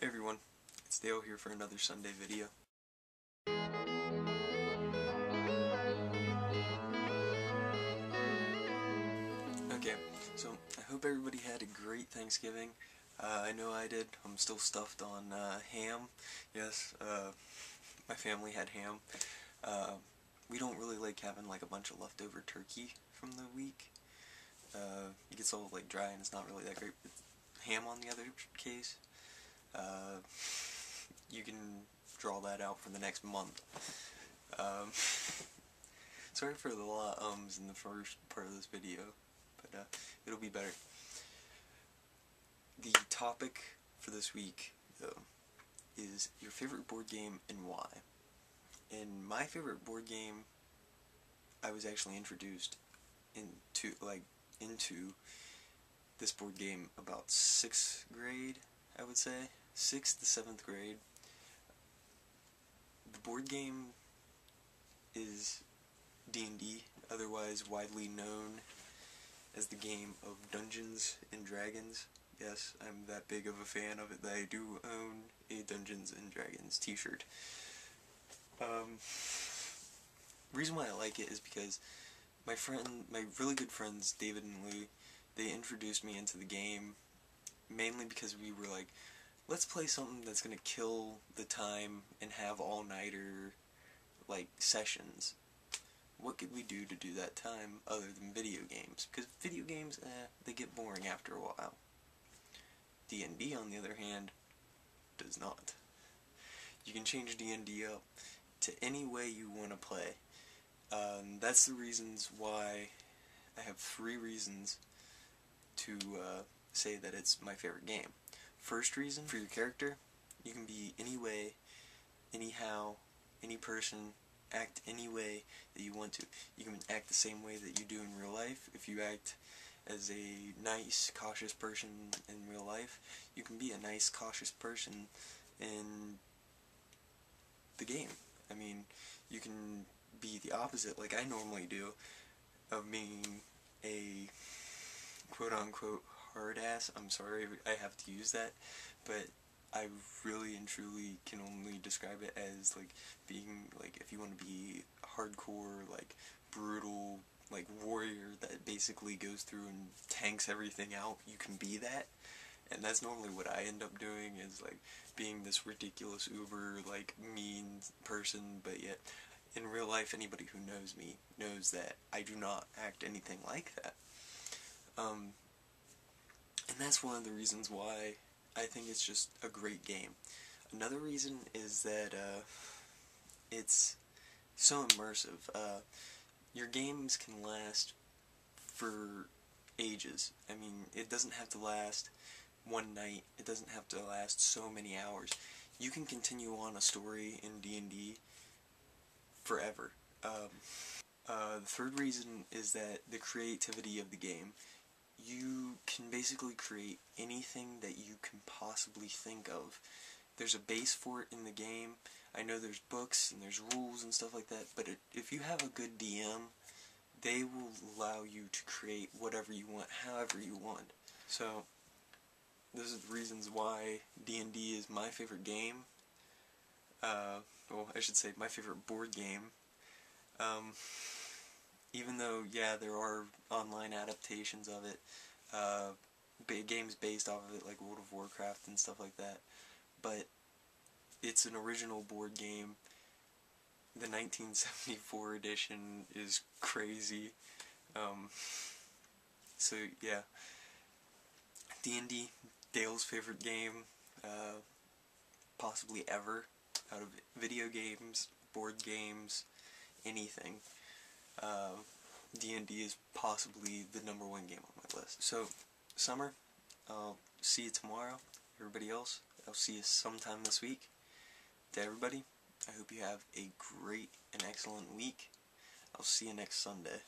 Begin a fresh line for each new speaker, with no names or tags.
Hey everyone, it's Dale here for another Sunday video. Okay, so I hope everybody had a great Thanksgiving. I know I did. I'm still stuffed on ham. Yes, my family had ham. We don't really like having like a bunch of leftover turkey from the week. It gets all like dry and it's not really that great. But ham on the other case, you can draw that out for the next month. Sorry for the lot of ums in the first part of this video, but it'll be better. The topic for this week, though, is your favorite board game and why. And my favorite board game, I was actually introduced into this board game about 6th grade, I would say. 6th to 7th grade. The board game is D&D, otherwise widely known as the game of Dungeons and Dragons. Yes, I'm that big of a fan of it that I do own a Dungeons and Dragons t-shirt. Reason why I like it is because my really good friends, David and Lee, they introduced me into the game mainly because we were like, let's play something that's gonna kill the time and have all-nighter, like, sessions. What could we do to do that time other than video games? Because video games, they get boring after a while. D&D, on the other hand, does not. You can change D&D up to any way you want to play. That's the reasons why I have 3 reasons to say that it's my favorite game. First reason, for your character, you can be any way, anyhow, any person, act any way that you want to. You can act the same way that you do in real life. If you act as a nice, cautious person in real life, you can be a nice, cautious person in the game. I mean, you can be the opposite, like I normally do, of being a quote-unquote hard-ass. I'm sorry I have to use that, but I really and truly can only describe it as like being like, if you want to be hardcore, like brutal, like warrior that basically goes through and tanks everything out, you can be that. And that's normally what I end up doing, is like being this ridiculous uber like mean person, but yet in real life anybody who knows me knows that I do not act anything like that. And that's one of the reasons why I think it's just a great game. Another reason is that it's so immersive. Your games can last for ages. I mean, it doesn't have to last one night. It doesn't have to last so many hours. You can continue on a story in D&D forever. The third reason is that the creativity of the game. You can basically create anything that you can possibly think of. There's a base for it in the game. I know there's books and there's rules and stuff like that, but if you have a good DM, they will allow you to create whatever you want, however you want. So, those are the reasons why D&D is my favorite game. Well, I should say my favorite board game. Even though, yeah, there are online adaptations of it, games based off of it, like World of Warcraft and stuff like that, but it's an original board game. The 1974 edition is crazy. So, yeah, D&D, Dale's favorite game, possibly ever, out of video games, board games, anything. D&D is possibly the #1 game on my list. So, Summer, I'll see you tomorrow. Everybody else, I'll see you sometime this week. To everybody, I hope you have a great and excellent week. I'll see you next Sunday.